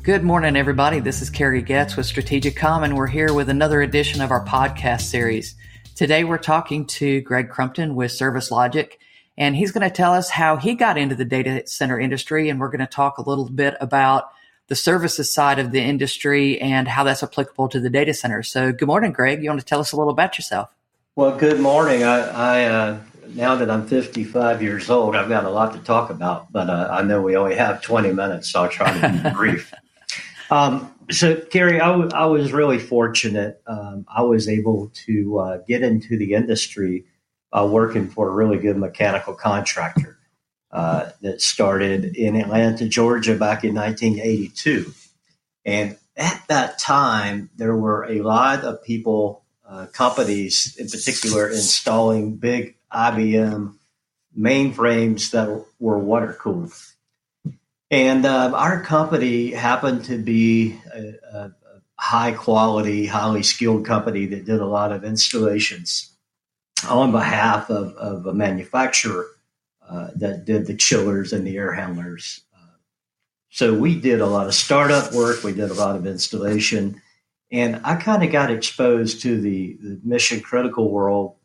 Good morning, everybody. This is Kerry Getz with Strategic Comm, and we're here with another edition of our podcast series. Today, we're talking to Greg Crumpton with Service Logic, and he's going to tell us how he got into the data center industry, and we're going to talk a little bit about the services side of the industry and how that's applicable to the data center. So good morning, Greg. You want to tell us a little about yourself? Well, good morning. I now that I'm 55 years old, I've got a lot to talk about, but I know we only have 20 minutes, so I'll try to be brief. So, Kerry, I was really fortunate. I was able to get into the industry working for a really good mechanical contractor that started in Atlanta, Georgia back in 1982. And at that time, there were a lot of people, companies in particular, installing big IBM mainframes that were water cooled. And our company happened to be a high quality, highly skilled company that did a lot of installations on behalf of a manufacturer that did the chillers and the air handlers. So we did a lot of startup work. We did a lot of installation. And I kind of got exposed to the mission critical world,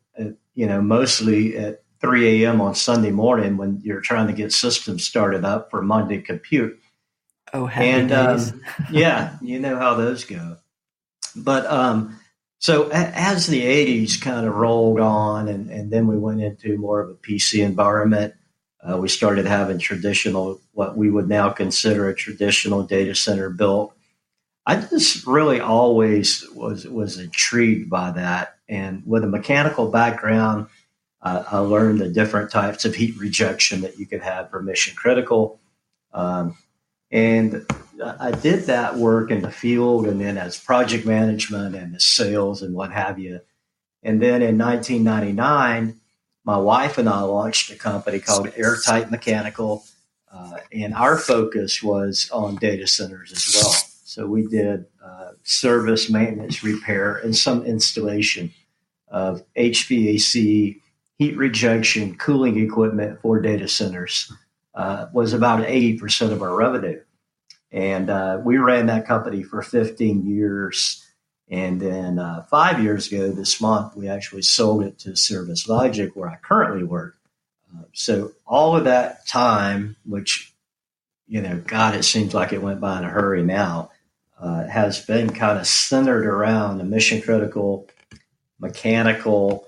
mostly at 3 a.m. on Sunday morning when you're trying to get systems started up for Monday compute. Oh, happy days. Yeah, you know how those go. But so as the 80s kind of rolled on and then we went into more of a PC environment, we started having traditional, what we would now consider a traditional data center built. I just really always was intrigued by that. And with a mechanical background, I learned the different types of heat rejection that you could have for mission critical. And I did that work in the field and then as project management and as sales and what have you. And then in 1999, my wife and I launched a company called Airtight Mechanical. And our focus was on data centers as well. So we did service, maintenance, repair, and some installation of HVAC, heat rejection, cooling equipment for data centers was about 80% of our revenue. And we ran that company for 15 years. And then 5 years ago this month, we actually sold it to Service Logic, where I currently work. So all of that time, which, God, it seems like it went by in a hurry now, has been kind of centered around the mission critical, mechanical,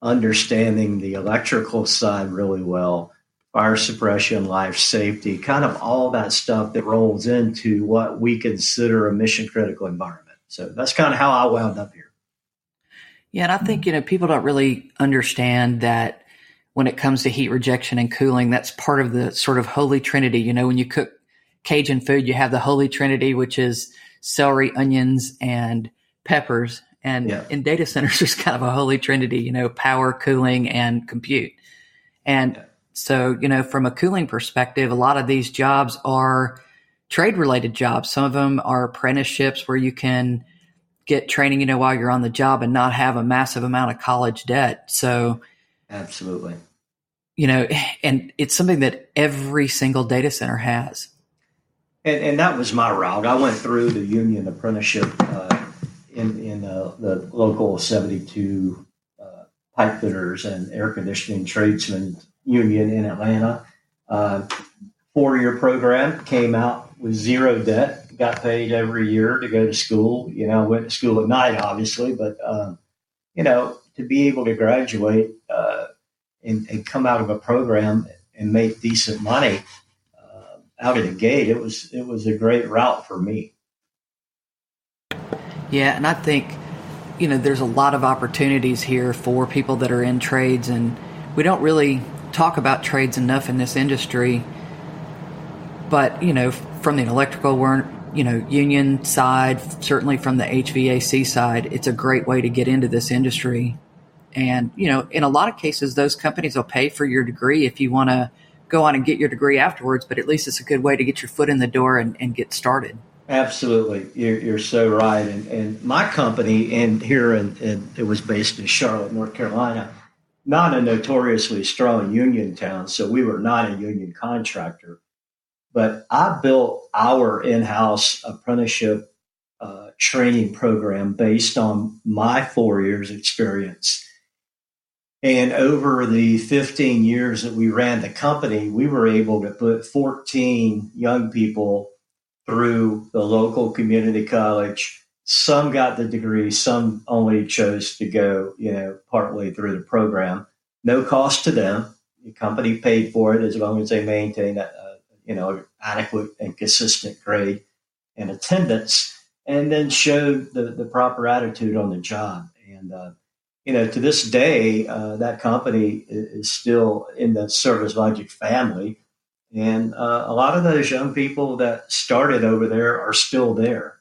understanding the electrical side really well, fire suppression, life safety, kind of all that stuff that rolls into what we consider a mission critical environment. So that's kind of how I wound up here. Yeah, and I think, people don't really understand that when it comes to heat rejection and cooling, that's part of the sort of holy trinity. When you cook Cajun food, you have the holy trinity, which is celery, onions, and peppers. And in data centers, there's kind of a holy trinity, power, cooling, and compute. And so, from a cooling perspective, a lot of these jobs are trade-related jobs. Some of them are apprenticeships where you can get training, while you're on the job and not have a massive amount of college debt. So, absolutely. And it's something that every single data center has. And that was my route. I went through the union apprenticeship in the local 72 pipe fitters and air conditioning tradesman union in Atlanta. 4-year program, came out with zero debt, got paid every year to go to school. Went to school at night, obviously, but, to be able to graduate and come out of a program and make decent money out of the gate, it was a great route for me. Yeah, and I think, there's a lot of opportunities here for people that are in trades, and we don't really talk about trades enough in this industry. But, from the electrical union side, certainly from the HVAC side, it's a great way to get into this industry. And, in a lot of cases, those companies will pay for your degree if you want to go on and get your degree afterwards, but at least it's a good way to get your foot in the door and get started. Absolutely. You're so right. And my company it was based in Charlotte, North Carolina, not a notoriously strong union town. So we were not a union contractor, But I built our in-house apprenticeship training program based on my 4 years experience. And over the 15 years that we ran the company, we were able to put 14 young people through the local community college. Some got the degree, some only chose to go, partway through the program. No cost to them. The company paid for it as long as they maintained adequate and consistent grade and attendance, and then showed the proper attitude on the job. And, to this day, that company is still in the Service Logic family. And a lot of those young people that started over there are still there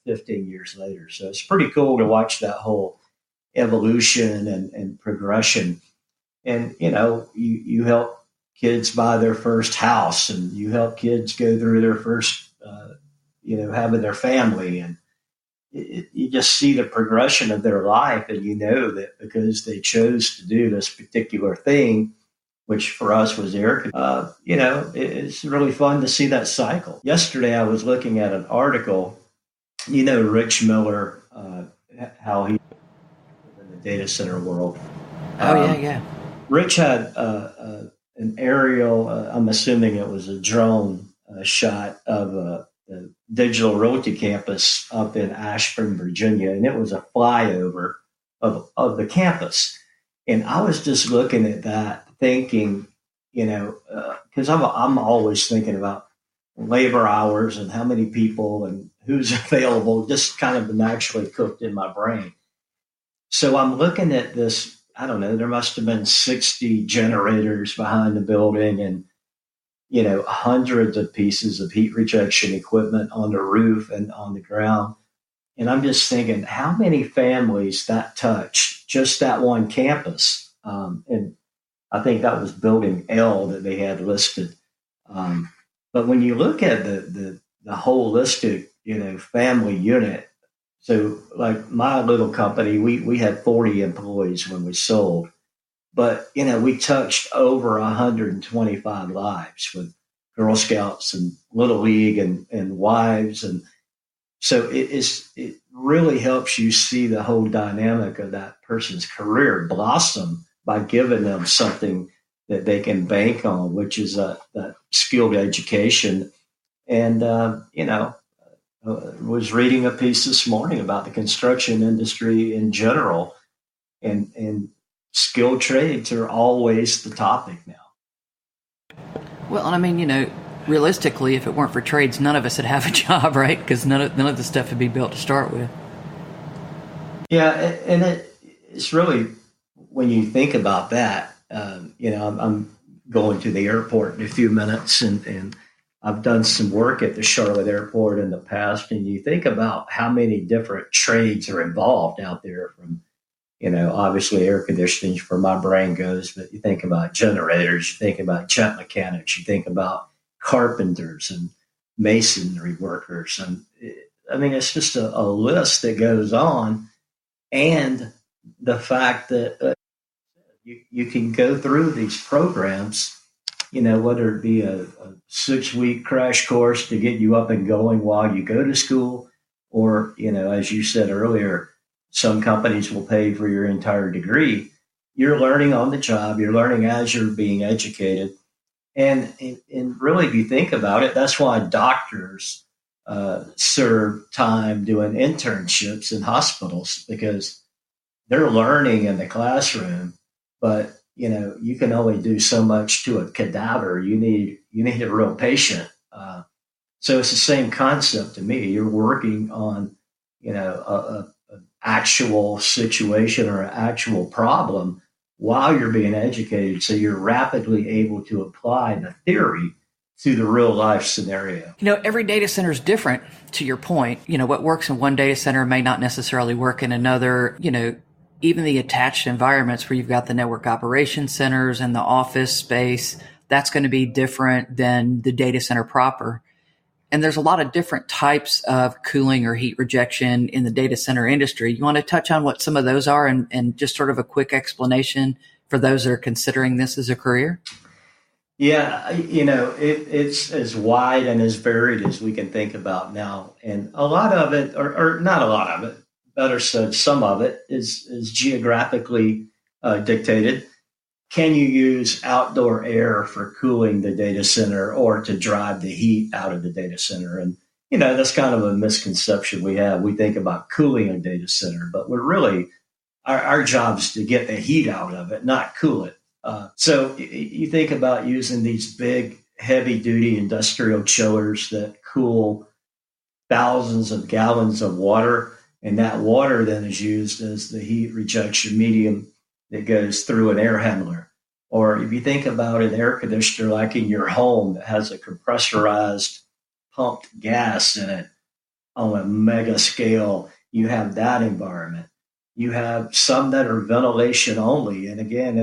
15 years later. So it's pretty cool to watch that whole evolution and progression. And, you help kids buy their first house, and you help kids go through their first, having their family. And you just see the progression of their life, and you know that because they chose to do this particular thing, which for us was air, it's really fun to see that cycle. Yesterday, I was looking at an article, Rich Miller, how he in the data center world. Yeah. Rich had an aerial, I'm assuming it was a drone shot of a Digital Realty campus up in Ashburn, Virginia, and it was a flyover of the campus. And I was just looking at that, thinking, because I'm always thinking about labor hours and how many people and who's available, just kind of naturally cooked in my brain. So I'm looking at this. I don't know, there must have been 60 generators behind the building and, hundreds of pieces of heat rejection equipment on the roof and on the ground. And I'm just thinking, how many families that touched just that one campus? And I think that was building L that they had listed. But when you look at the holistic, family unit, so like my little company, we had 40 employees when we sold, but, we touched over 125 lives with Girl Scouts and Little League and wives. And so it really helps you see the whole dynamic of that person's career blossom by giving them something that they can bank on, which is that skilled education. And, was reading a piece this morning about the construction industry in general, and skilled trades are always the topic now. Well, and I mean, realistically, if it weren't for trades, none of us would have a job, right? Because none of the stuff would be built to start with. Yeah, and it's really, when you think about that, I'm going to the airport in a few minutes, and I've done some work at the Charlotte airport in the past, and you think about how many different trades are involved out there from, obviously air conditioning for my brain goes, but you think about generators, you think about jet mechanics, you think about carpenters and masonry workers. And it's just a list that goes on. And the fact that you can go through these programs, whether it be a 6-week crash course to get you up and going while you go to school, or, as you said earlier, some companies will pay for your entire degree. You're learning on the job. You're learning as you're being educated. And really, if you think about it, that's why doctors serve time doing internships in hospitals, because they're learning in the classroom, but you can only do so much to a cadaver. You need a real patient. So it's the same concept to me. You're working on, an actual situation or an actual problem while you're being educated. So you're rapidly able to apply the theory to the real life scenario. Every data center is different, to your point. What works in one data center may not necessarily work in another. Even the attached environments where you've got the network operations centers and the office space, that's going to be different than the data center proper. And there's a lot of different types of cooling or heat rejection in the data center industry. You want to touch on what some of those are and just sort of a quick explanation for those that are considering this as a career? Yeah, it's as wide and as varied as we can think about now. And a lot of it, or not a lot of it, better said, some of it is geographically dictated. Can you use outdoor air for cooling the data center or to drive the heat out of the data center? And, that's kind of a misconception we have. We think about cooling a data center, but we're really, our job is to get the heat out of it, not cool it. So you think about using these big, heavy duty industrial chillers that cool thousands of gallons of water. And that water then is used as the heat rejection medium that goes through an air handler. Or if you think about an air conditioner like in your home that has a compressorized pumped gas in it on a mega scale, you have that environment. You have some that are ventilation only. And again,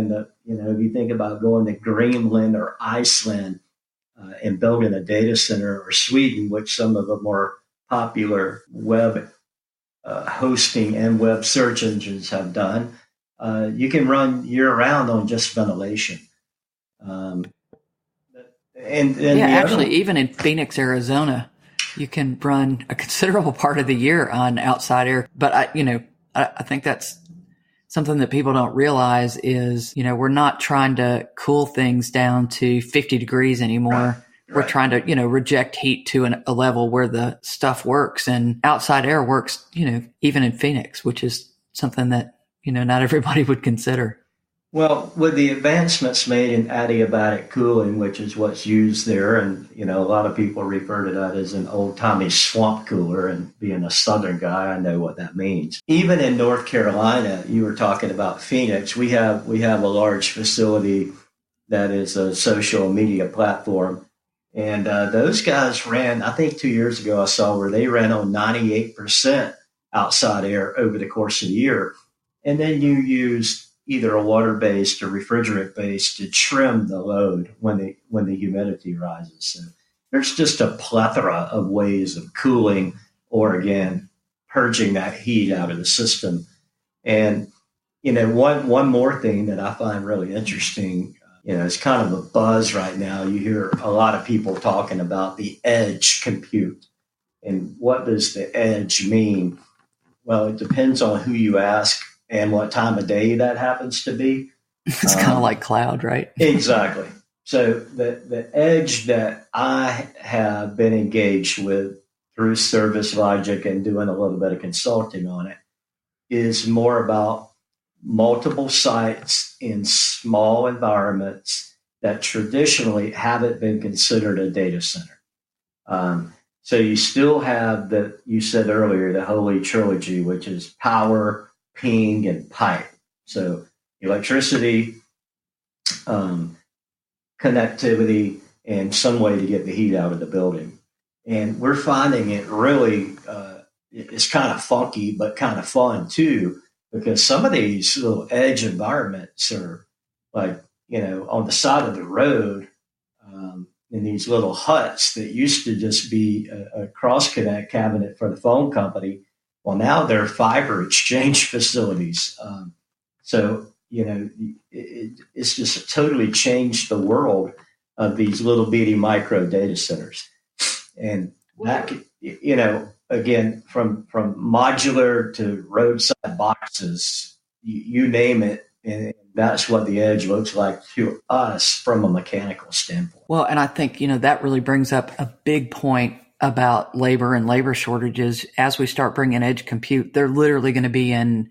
if you think about going to Greenland or Iceland and building a data center, or Sweden, which some of the more popular web hosting and web search engines have done, you can run year round on just ventilation. Um, and Yeah, the actually, other, even in Phoenix, Arizona, you can run a considerable part of the year on outside air. But I think that's something that people don't realize is, we're not trying to cool things down to 50 degrees anymore. We're right. trying to, reject heat to a level where the stuff works, and outside air works, even in Phoenix, which is something that, not everybody would consider. Well, with the advancements made in adiabatic cooling, which is what's used there, and a lot of people refer to that as an old-timey swamp cooler, and being a Southern guy, I know what that means. Even in North Carolina, you were talking about Phoenix. We have a large facility that is a social media platform, and those guys ran. I think 2 years ago, I saw where they ran on 98% outside air over the course of the year, and then you use either a water-based or refrigerant-based to trim the load when the humidity rises. So there's just a plethora of ways of cooling, or again, purging that heat out of the system. And one more thing that I find really interesting, it's kind of a buzz right now. You hear a lot of people talking about the edge compute. And what does the edge mean? Well, it depends on who you ask and what time of day that happens to be. It's kind of like cloud, right? Exactly. So the edge that I have been engaged with through Service Logic and doing a little bit of consulting on it is more about multiple sites in small environments that traditionally haven't been considered a data center. So you still have you said earlier, the holy trilogy, which is power, ping, and pipe. So electricity, connectivity, and some way to get the heat out of the building. And we're finding it really, it's kind of funky, but kind of fun too, because some of these little edge environments are like, on the side of the road, in these little huts that used to just be a cross connect cabinet for the phone company. Well, now they're fiber exchange facilities. So, it's just totally changed the world of these little bitty micro data centers. And that, again, from modular to roadside boxes, you name it. And that's what the edge looks like to us from a mechanical standpoint. Well, and I think, that really brings up a big point about labor and labor shortages. As we start bringing edge compute, they're literally going to be in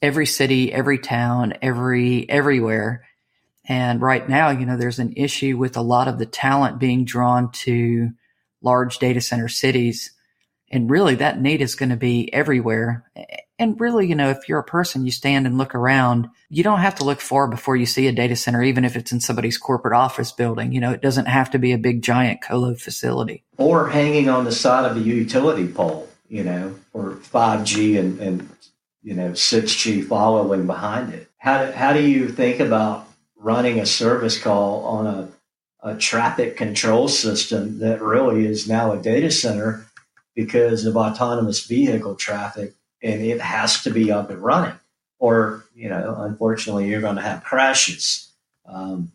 every city, every town, everywhere. And right now, there's an issue with a lot of the talent being drawn to large data center cities. And really that need is going to be everywhere. And really, if you're a person, you stand and look around, you don't have to look far before you see a data center, even if it's in somebody's corporate office building. It doesn't have to be a big giant colo facility. Or hanging on the side of a utility pole, or 5G and 6G following behind it. How do you think about running a service call on a traffic control system that really is now a data center because of autonomous vehicle traffic, and it has to be up and running, or unfortunately you're going to have crashes. And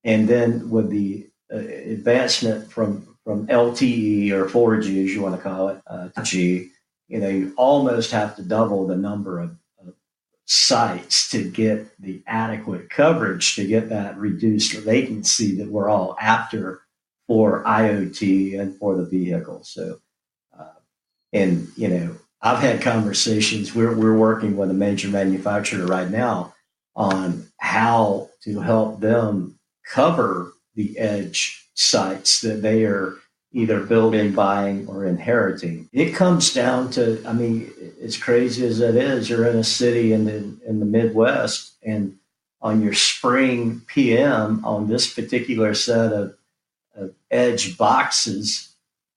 And then with the advancement from LTE or 4G, as you want to call it, to G, you almost have to double the number of sites to get the adequate coverage to get that reduced latency that we're all after for IoT and for the vehicle. So, and I've had conversations. We're working with a major manufacturer right now on how to help them cover the edge sites that they are either building, buying, or inheriting. It comes down to, as crazy as it is, you're in a city in the Midwest, and on your spring PM on this particular set of edge boxes,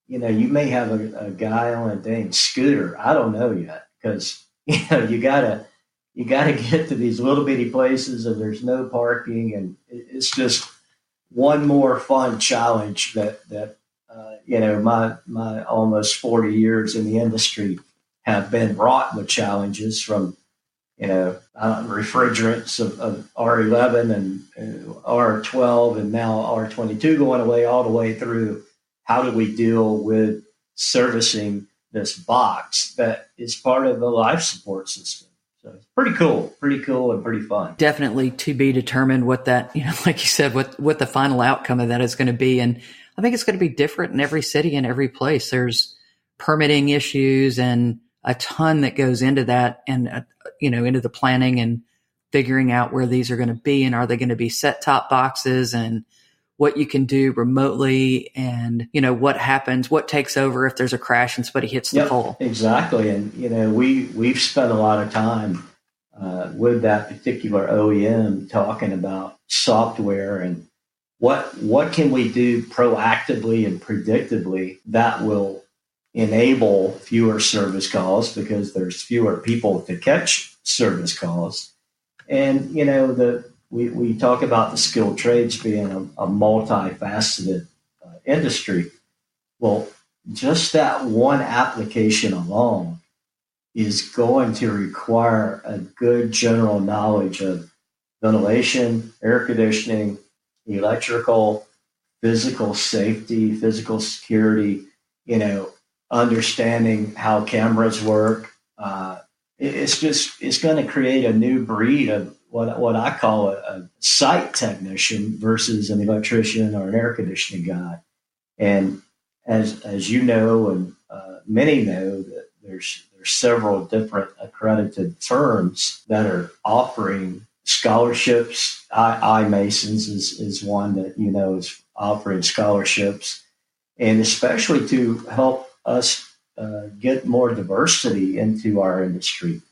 you may have a guy on a dang scooter. I don't know yet, because you gotta get to these little bitty places, and there's no parking, and it's just one more fun challenge that my almost 40 years in the industry have been wrought with challenges from refrigerants of R11 and R12 and now R22 going away, all the way through how do we deal with servicing this box that is part of the life support system. So it's pretty cool and pretty fun. Definitely to be determined what that, like you said, what the final outcome of that is going to be. And I think it's going to be different in every city and every place. There's permitting issues and a ton that goes into that, and, into the planning and figuring out where these are going to be, and are they going to be set-top boxes, and what you can do remotely, and, what happens, what takes over if there's a crash and somebody hits the pole. Exactly. And, we've spent a lot of time with that particular OEM talking about software and what can we do proactively and predictably that will enable fewer service calls, because there's fewer people to catch service calls. And, we talk about the skilled trades being a multifaceted industry. Well, just that one application alone is going to require a good general knowledge of ventilation, air conditioning, electrical, physical safety, physical security, understanding how cameras work. It's going to create a new breed of what I call a site technician versus an electrician or an air conditioning guy. And as you know, and many know, that there's several different accredited firms that are offering scholarships. iMasons is one that is offering scholarships, and especially to help us get more diversity into our industry.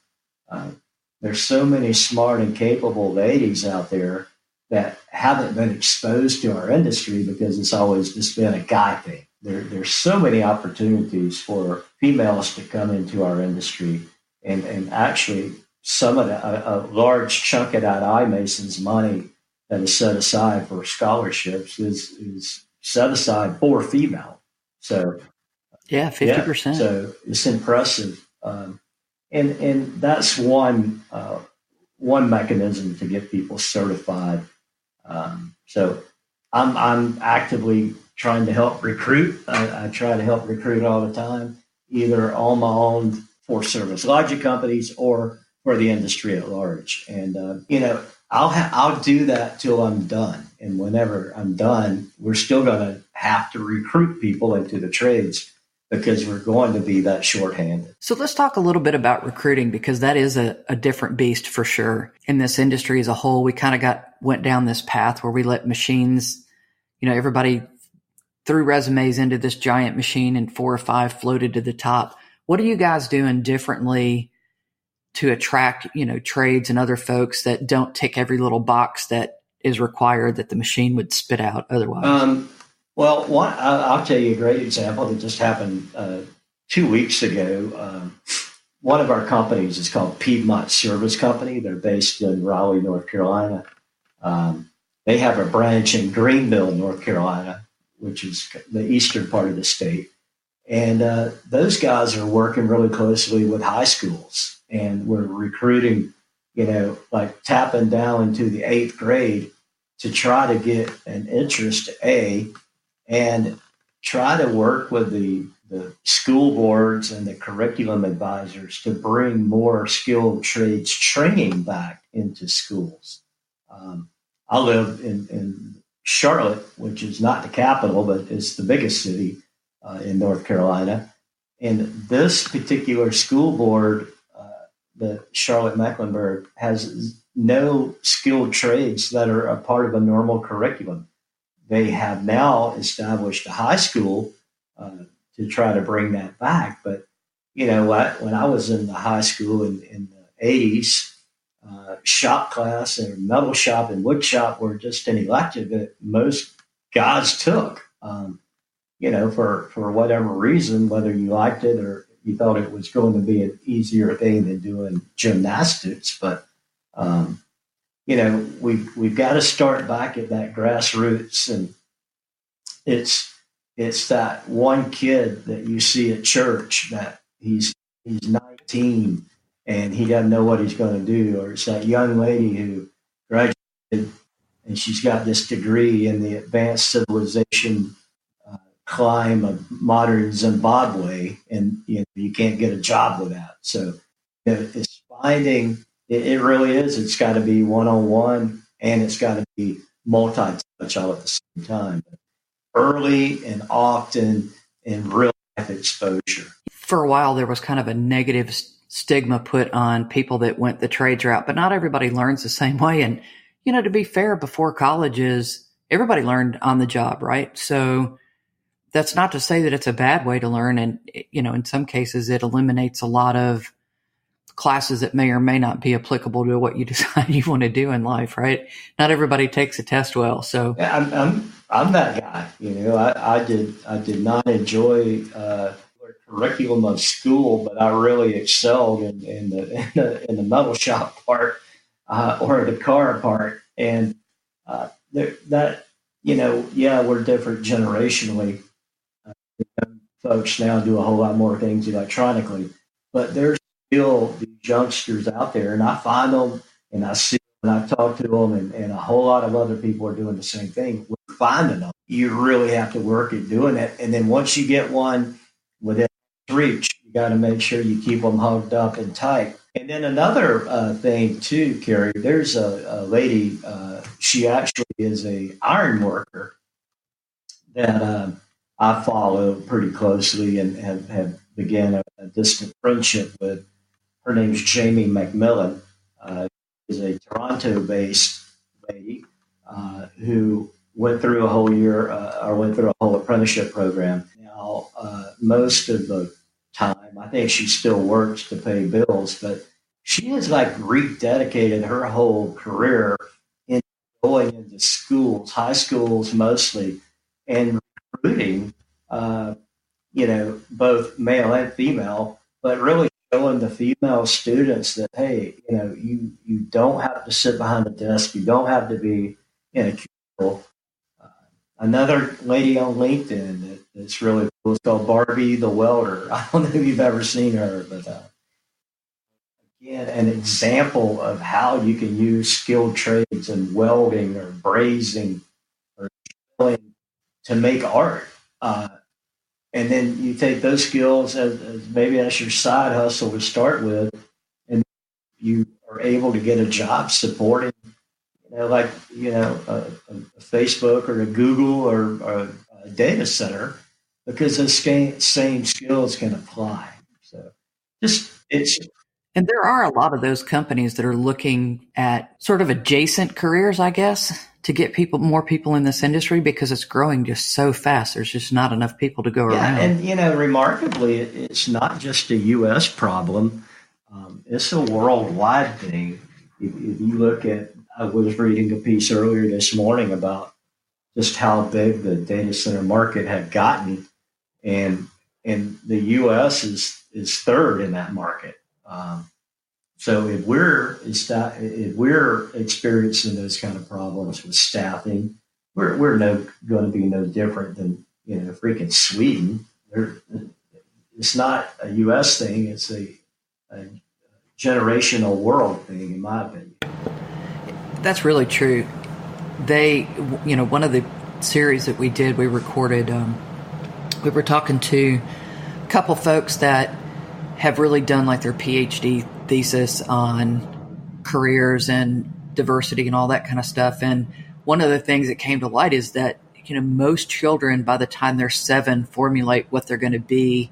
There's so many smart and capable ladies out there that haven't been exposed to our industry because it's always just been a guy thing. There's so many opportunities for females to come into our industry, and actually some of a large chunk of that iMasons money that is set aside for scholarships is set aside for female. So 50%. Yeah, so it's impressive. And that's one mechanism to get people certified. So I'm actively trying to help recruit. I try to help recruit all the time, either on my own for service logic companies or for the industry at large. And I'll do that till I'm done. And whenever I'm done, we're still going to have to recruit people into the trades, because we're going to be that shorthanded. So let's talk a little bit about recruiting, because that is a different beast for sure. In this industry as a whole, we kind of went down this path where we let machines, everybody threw resumes into this giant machine and 4 or 5 floated to the top. What are you guys doing differently to attract, trades and other folks that don't tick every little box that is required that the machine would spit out otherwise? Well, I'll tell you a great example that just happened 2 weeks ago. One of our companies is called Piedmont Service Company. They're based in Raleigh, North Carolina. They have a branch in Greenville, North Carolina, which is the eastern part of the state. And those guys are working really closely with high schools. And we're recruiting, like tapping down into the 8th grade to try to get an interest, and try to work with the school boards and the curriculum advisors to bring more skilled trades training back into schools. I live in Charlotte, which is not the capital, but it's the biggest city in North Carolina. And this particular school board, the Charlotte-Mecklenburg, has no skilled trades that are a part of a normal curriculum. They have now established a high school to try to bring that back. But, you know what, when I was in the high school in the 80s, shop class and metal shop and wood shop were just an elective that most guys took, for whatever reason, whether you liked it or you thought it was going to be an easier thing than doing gymnastics. But, we've got to start back at that grassroots. And it's that one kid that you see at church that he's 19 and he doesn't know what he's going to do. Or it's that young lady who graduated and she's got this degree in the advanced civilization climb of modern Zimbabwe, and you can't get a job with that. So it's finding, it really is, it's got to be one-on-one and it's got to be multi-touch all at the same time. Early and often in real life exposure. For a while, there was kind of a negative stigma put on people that went the trades route, but not everybody learns the same way. And, to be fair, before colleges, everybody learned on the job, right? So that's not to say that it's a bad way to learn. And, in some cases, it eliminates a lot of classes that may or may not be applicable to what you decide you want to do in life, right? Not everybody takes a test well. So yeah, I'm that guy. I did not enjoy the curriculum of school, but I really excelled in the metal shop part or the car part. And we're different generationally. Folks now do a whole lot more things electronically, but there's still these youngsters out there, and I find them and I see them and I talk to them, and a whole lot of other people are doing the same thing. We're finding them. You really have to work at doing it. And then once you get one within reach, you got to make sure you keep them hugged up and tight. And then another thing too, Carrie, there's a lady, she actually is a iron worker that I follow pretty closely and have began a distant friendship with. Her name's Jamie McMillan. Is a Toronto-based lady who went through a whole apprenticeship program. Now, most of the time, I think she still works to pay bills, but she has rededicated her whole career in going into schools, high schools mostly, and recruiting, both male and female, but really showing the female students that, hey, you don't have to sit behind a desk. You don't have to be in a cubicle. Another lady on LinkedIn that's really cool is called Barbie the Welder. I don't know if you've ever seen her, but again, an example of how you can use skilled trades and welding or brazing or drilling to make art. And then you take those skills as maybe that's your side hustle to start with, and you are able to get a job supporting, a Facebook or a Google or a data center, because those same skills can apply. So and there are a lot of those companies that are looking at sort of adjacent careers, I guess, to get more people in this industry, because it's growing just so fast. There's just not enough people to go around. And, remarkably, it's not just a U.S. problem. It's a worldwide thing. If you look at, I was reading a piece earlier this morning about just how big the data center market had gotten. And the U.S. is third in that market. So if we're experiencing those kind of problems with staffing, we're going to be no different than freaking Sweden. It's not a U.S. thing; it's a generational world thing, in my opinion. That's really true. one of the series that we did, we recorded, we were talking to a couple folks that have really done like their PhD thesis on careers and diversity and all that kind of stuff. And one of the things that came to light is that, most children by the time they're 7 formulate what they're going to be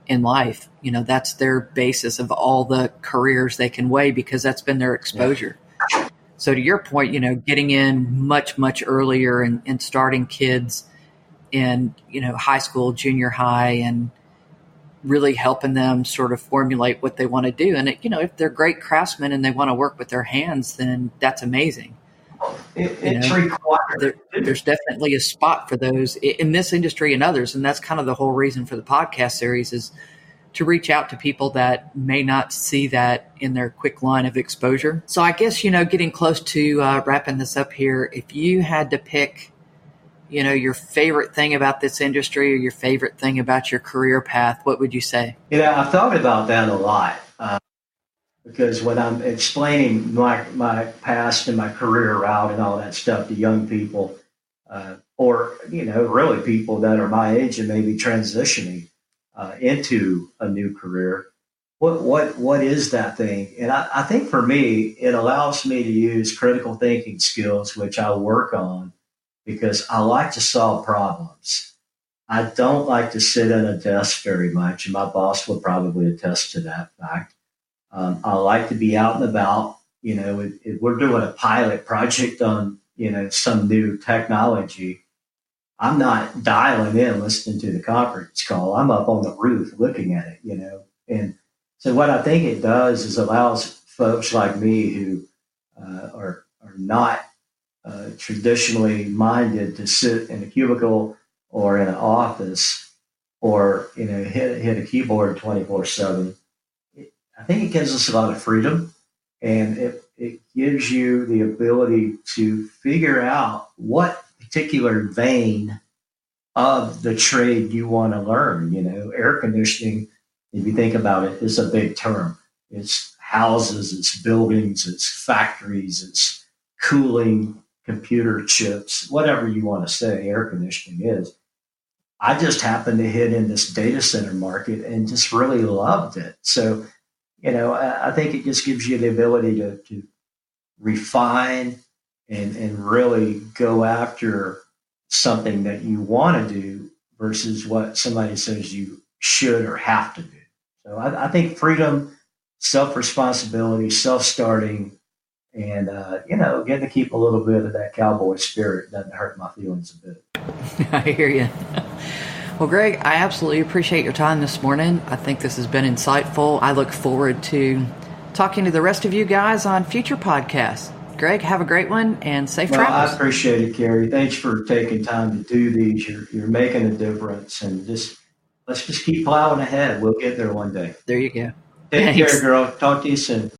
in life. That's their basis of all the careers they can weigh because that's been their exposure. Yeah. So to your point, getting in much, much earlier and starting kids in, high school, junior high, and really helping them sort of formulate what they want to do. And, if they're great craftsmen and they want to work with their hands, then that's amazing. It's required. There's definitely a spot for those in this industry and others. And that's kind of the whole reason for the podcast series is to reach out to people that may not see that in their quick line of exposure. So I guess, getting close to wrapping this up here, if you had to pick, your favorite thing about this industry or your favorite thing about your career path, what would you say? I've thought about that a lot. Because when I'm explaining my past and my career route and all that stuff to young people, or, really people that are my age and maybe transitioning into a new career, what is that thing? And I think for me, it allows me to use critical thinking skills, which I work on because I like to solve problems. I don't like to sit at a desk very much, and my boss will probably attest to that fact. I like to be out and about. If we're doing a pilot project on, some new technology, I'm not dialing in, listening to the conference call. I'm up on the roof looking at it, And so what I think it does is allows folks like me who are not traditionally minded to sit in a cubicle or in an office or, hit a keyboard 24/7. I think it gives us a lot of freedom, and it gives you the ability to figure out what particular vein of the trade you want to learn. Air conditioning, if you think about it, is a big term. It's houses, it's buildings, it's factories, it's cooling, computer chips, whatever you want to say air conditioning is. I just happened to hit in this data center market and just really loved it. So, I think it just gives you the ability to refine and really go after something that you want to do versus what somebody says you should or have to do. So I think freedom, self-responsibility, self-starting, and, getting to keep a little bit of that cowboy spirit doesn't hurt my feelings a bit. I hear you. Well, Greg, I absolutely appreciate your time this morning. I think this has been insightful. I look forward to talking to the rest of you guys on future podcasts. Greg, have a great one and safe travels. I appreciate it, Carrie. Thanks for taking time to do these. You're making a difference, and let's just keep plowing ahead. We'll get there one day. There you go. Take care, girl. Talk to you soon.